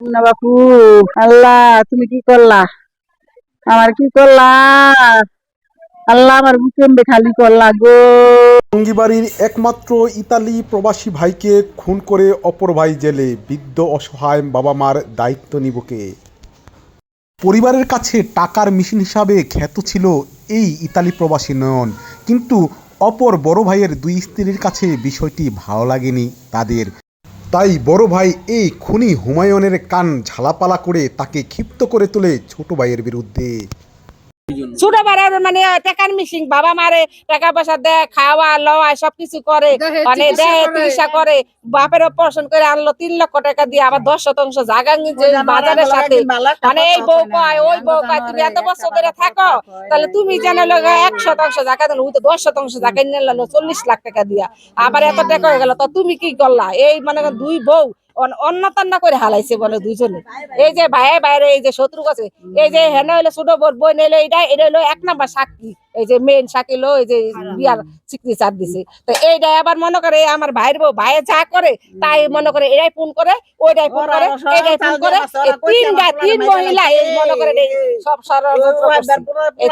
না বাপু, আল্লাহ তুমি কি করলা? আমার কি করলা? আল্লাহ আমার বুকে খালি করলা গো। টঙ্গীবাড়ির একমাত্র ইতালি প্রবাসী ভাইকে খুন করে অপর ভাই জেলে, বৃদ্ধ অসহায় বাবা মার দায়িত্ব নিব কে? পরিবারের কাছে টাকার মেশিন হিসাবে খ্যাত ছিল এই ইতালি প্রবাসী নয়ন, কিন্তু অপর বড় ভাইয়ের দুই স্ত্রীর কাছে বিষয়টি ভালো লাগেনি তাদের। তাই বড় ভাই এই খুনি হুমায়ুনের কান ঝালাপালা করে তাকে ক্ষিপ্ত করে তোলে ছোট ভাইয়ের বিরুদ্ধে। ছোট বাড়ার মানে টাকার মিশিং বাবা মারে টাকা পয়সা দেয়, খাওয়া লওয়া সবকিছু করে, মানে দেহে চিকিৎসা করে। বাপের অপারেশন করে আনলো 3 লক্ষ টাকা দিয়ে, আবার 10% জায়গা নিয়ে বাজারের সাথে। মানে এই বউ কয় ওই বউ কয় তুমি এত বছর ধরে থাকো, তাহলে তুমি জানো 1% জায়গা দিল, 10% জায়গা নিয়ে 40 লাখ টাকা দিয়া, আবার এত টাকা হয়ে গেল। তো তুমি কি করলা? এই মানে দুই বউ অন্য তন্ন করে হালাইছে বলে দুইজনে। এই যে ভাই বাইরে এই যে শত্রু আছে, এই যে হেন হইলো ছোট বোন হইলো এটা হইলো 1 নাম্বার সাক্ষী। এই যে মেন সাক্ষী হলো এই যে বিয়ার সিগনেচার দিছে। তো এইটা আবার মনে করে আমার ভাইয়ের বউ ভাই যা করে তাই মনে করে এটাই ফোন করে, ওইটাই ফোন করে, এইটাই ফোন করে। এই তিন মহিলা এই মনে করে সব ষড়যন্ত্র করছে। এই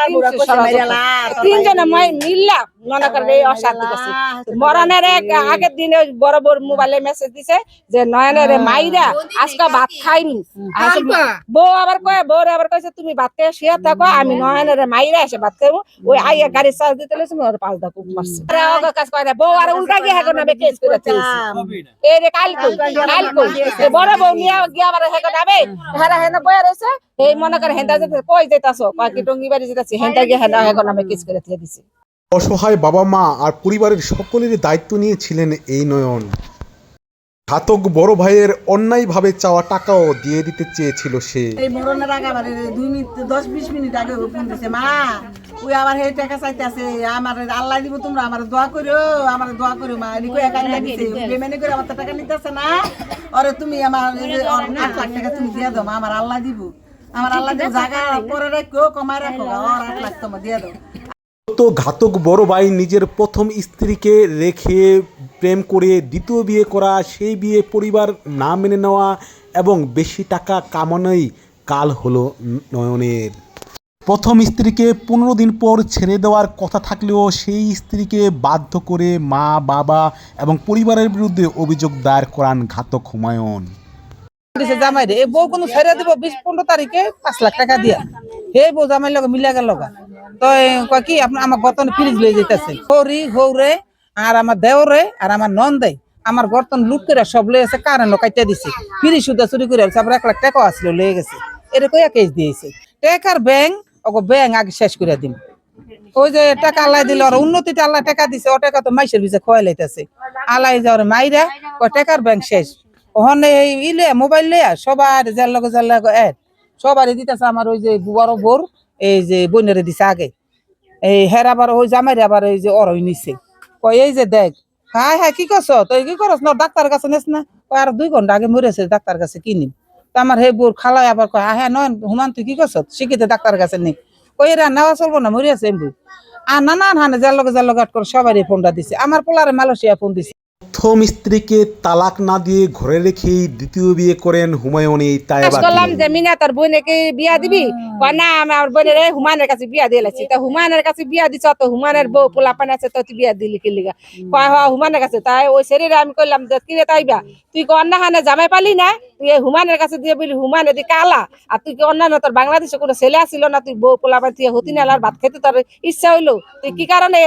তিনজনে মিল্লা মনে করে এই অশান্তি করছে। মরণের আগের দিনে বড় বড় মোবাইলে মেসেজ দিছে যে নয়নের মাইরা আজকে ভাত খাইনি। বউ আবার কয়, বউ আবার কইছে তুমি ভাত খেয়ে শুয়ে থাকো, আমি নয়নের মাইরা এসে ভাত খাবো। ওই আইয়া গাড়ি চার্জ দিতে লেছে মোর 5 দা কুপ মারছে। কাজ করে না বউ, আর উল্টা গিয়ে হেগো নামে কেস করে দিয়েছে। এই রে কাল কই বড় বউ নিয়ে গিয়ে আবার হেগো নামে হেরা হেনা বয়া রইছে। এই মনে করে হেন্দা যেতে কই যাইতাছো, কয় কি টঙ্গী বাড়ি যাইতাছি, হেন্দা গিয়ে হেগো নামে কেস করে দিয়ে দিছে। অসহায় বাবা মা আর পরিবারের সকলের দায়িত্ব নিয়েছিলেন এই নয়ন। ঘাতক বড় ভাইয়ের অন্যায়ভাবে চাওয়া টাকাও দিয়ে দিতে চেয়েছিল সে। এই মরণের আগে আবার 2 মিনিট 10-20 মিনিট আগে ফোন দিছে, মা ওই আবার এই টাকা চাইতেছে, আমার আল্লাহ দিব, তোমরা আমার দোয়া করো মা। এদিকে একা দিছে বেমানি করে আমার টাকা নিতেছে না, ওরে তুমি আমার 8 লাখ টাকা তুমি দিয়ে দাও মা, আমার আল্লাহ দিব, আমার আল্লাহ দিব, জায়গা পরে রাখো কমায় রাখো, ওর 8 লাখ তোমার দিয়ে দাও। তো ঘাতক বড় ভাই নিজের প্রথম স্ত্রীকে রেখে প্রেম করে দ্বিতীয় বিয়ে করা, সেই বিয়ে পরিবার না মেনে নেওয়া এবং বেশি টাকা কামানোই কাল হলো নয়নের। প্রথম স্ত্রীকে 15 দিন পর ছেড়ে দেওয়ার কথা থাকলেও সেই স্ত্রীকে বাধ্য করে মা বাবা এবং পরিবারের বিরুদ্ধে অভিযোগ দায়ের করান ঘাতক হুমায়ুন। জামাই রে বউ কোনো ছেড়ে দিব 20-15 তারিখে 5 লাখ টাকা দিয়া, হে বউ জামাই লগে মিলা গেল। তো কয় কি আপনার আমার গর্তন ফ্রিজ লয়ে যেতেছে, হৌরে আর আমার দেওরে আর আমার নন্দে আমার গর্তন লুট করে সব লয়ে আছে, কারেন্ট কাইটা দিছে, ফ্রিজ সুদা চুরি করে আবার 1 লাখ টাকা আসছিল লয়ে গেছে। এরকম কেস দিয়েছে। টাকার ব্যাংক আগে শেষ করে দিন। ওই যে টাকা আল্লাহ দিল, আর উন্নতিতে আল্লাহ টাকা দিছে, ও টাকা তো মাইসের ভিজে খোয়া লাইতেছে। আল্লাহ যাওয়ার মাইরা ওই টাকার ব্যাংক শেষ। ওখানে ইলে মোবাইল লিয়া সবার যার লগে এড সবারই দিতেছে। আমার ওই যে বড় বোর এই যে বোনের দিছে আগে, এই হের আবার ওই জামাইরে আবার এই যে ওরই নিছে, কয় এই যে দেখ। হ্যাঁ কি করছ তুই, কি করস না ডাক্তার কাছে নেস না? আর 2 ঘন্টা আগে মরেছে, ডাক্তার কাছে কিনিম। তো আমার হে বোর খালাই আবার কয় হ্যাঁ নয় হুমান তুই কি করছ, শিখিতে ডাক্তার কাছে নেই। ওই এরা নেওয়া চলবো না, মরিয়াছে এমবু। আর নানান হানে যার লগে আট করে সবারই ফোনটা দিছে। আমার পোলারে মালয়েশিয়া ফোন দিছে। প্রথম স্ত্রীকে তালাক না দিয়ে ঘরে রেখেই দ্বিতীয় বিয়ে করেন হুমায়ুন এই তায়েবাকে। বললাম যে মিনা তোর বোনকে বিয়া দিবি, কয় না আমার বোনের হুমায়ুনের কাছে বিয়া দিয়ে লাগছি। তা হুমায়ুনের কাছে বিয়া দিছ, তো হুমায়ুনের বউ পোলাপান আছে, তো তুই বিয়া দিলি কি লিগা? কয় হ্যাঁ হুমায়ুনের কাছে। তাই ওই শরীরে আমি কইলাম যে কি রে তাইবা, তুই কি অন্য হানে জামাই পালি না? তুই হুমায়ুনের কাছে দিয়ে বলি হুমায়ুন এদি কালা, আর তুই কি অন্যান্য তোর বাংলাদেশে কোনো ছেলে আসিল না? তুই বউ পোলাপান তুই হতি নালার ভাত খেতে তোর ইচ্ছা হইলো, তুই কি কারণে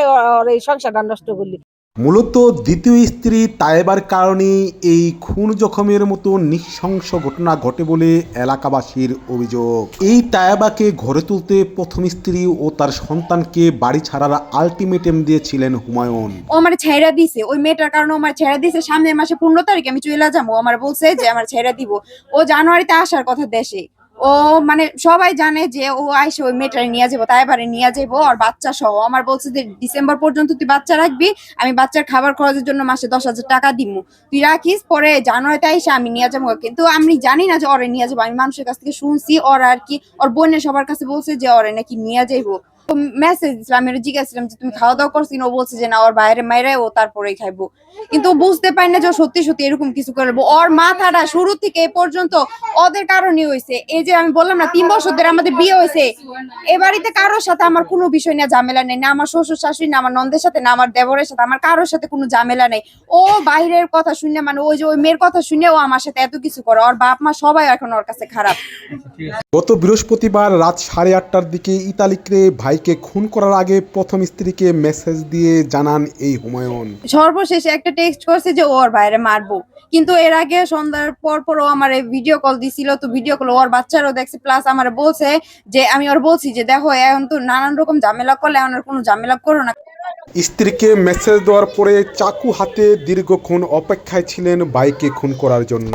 এই সংসারটা নষ্ট করলি? মূলত দ্বিতীয় স্ত্রী তায়েবার কারণেই এই খুন জখমের মতো নৃশংস ঘটনা ঘটে বলে এলাকাবাসীর অভিযোগ। এই তায়েবাকে ঘরে তুলতে প্রথম স্ত্রী ও তার সন্তানকে বাড়ি ছাড়ার আলটিমেটাম দিয়েছিলেন হুমায়ুন। ও আমার ছেড়া দিছে, ওই মেয়েটার কারণে আমার ছেড়া দিছে। সামনের মাসে 15 তারিখে আমি চলে যাবো, আমার বলছে যে আমার ছেড়া দিব। ও জানুয়ারিতে আসার কথা দেশে। ও মানে সবাই জানে যে ও আইসে ওই মেয়েটারে নিয়ে যাবো, তাই বাড়ি নিয়ে যাবো, আর বাচ্চা সহ। আমার বলছে যে ডিসেম্বর পর্যন্ত তুই বাচ্চা রাখবি, আমি বাচ্চার খাবার খরচের জন্য মাসে 10,000 টাকা দিব, তুই রাখিস, পরে জানুয়ারিতে আইসে আমি নিয়ে যাবো। কিন্তু আমি জানি না যে ওরে নিয়ে যাবো, আমি মানুষের কাছ থেকে শুনছি ওর আর কি ওর বোনের সবার কাছে বলছে যে ওরে নাকি নিয়ে যাইবো। মেসেজ দিছিলাম, আমি ওরে জিজ্ঞাসছিলাম যে তুমি খাওয়া দাওয়া করছি, ও বলছে যে না, ওর বাইরে মাইরে ও তারপরেই খাইবো। কিন্তু ও বুঝতে পারি না যে ও সত্যি সত্যি এরকম কিছু করবো। ওর মাথাটা শুরু থেকে এ পর্যন্ত ওদের কারণে হয়েছে। এই যে আমি বললাম না 3 বছর ধরে আমাদের বিয়ে হয়েছে, এ বাড়িতে কারোর সাথে আমার কোনো বিষয় নিয়ে ঝামেলা নেই, না আমার শ্বশুর শাশুড়ি, না আমার নন্দের সাথে, না আমার দেবরের সাথে, আমার কারোর সাথে কোনো ঝামেলা নেই। ও বাইরের কথা শুনে, মানে ওই যে ওই মেয়ের কথা শুনে ও আমার সাথে এত কিছু করে। ওর বাপ মা সবাই এখন ওর কাছে খারাপ। গত বৃহস্পতিবার রাত 8:30টার দিকে ইতালিকে ভাইকে খুন করার আগে প্রথম স্ত্রীকে মেসেজ দিয়ে জানান এই হুমায়ুন। সর্বশেষে একটা টেক্সট করছে যে ওর বাইরে মারবো, কিন্তু এর আগে সন্ধ্যার পর ও আমার ভিডিও কল দিছিল। তো ভিডিও কল ওর বাচ্চারও দেখছে, প্লাস আমার বলছে যে, আমি ওর বলছি যে দেখো এখন তো নানান রকম ঝামেলা করলে, এখন আর কোনো ঝামেলা করো না। স্ত্রীকে মেসেজ দেওয়ার পরে চাকু হাতে দীর্ঘক্ষণ অপেক্ষায় ছিলেন ভাইকে খুন করার জন্য।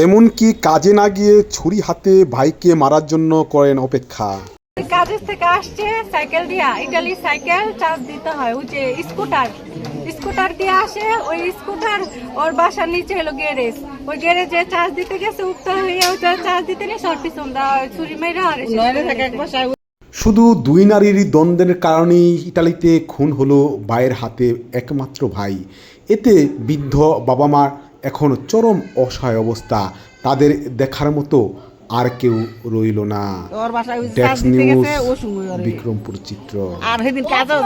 এমনকি কাজে না গিয়ে ছুরি হাতে ভাইকে মারার জন্য করেন অপেক্ষা। কাজের থেকে আসছে সাইকেল দিয়া, ইটালি সাইকেল চার্জ দিতে হয়, ওই যে স্কুটার দিয়ে আসে, ওই স্কুটার ওর বাসার নিচে হলো গ্যারেজ, ওই গ্যারেজে চার্জ দিতে গেছে, উঠতে হয়ে ওটা চার্জ দিতে নিয়ে সর পিছন ছুরি মেরে আর শুধু দুই নারীর দ্বন্দ্বের কারণেই ইতালিতে খুন হলো ভাইয়ের হাতে একমাত্র ভাই। এতে বৃদ্ধ বাবা মার এখন চরম অসহায় অবস্থা, তাদের দেখার মতো আর কেউ রইল না। ওর বাসায় ডেস্ক নিউজ, বিক্রমপুর চিত্র। আর সেদিন কাজও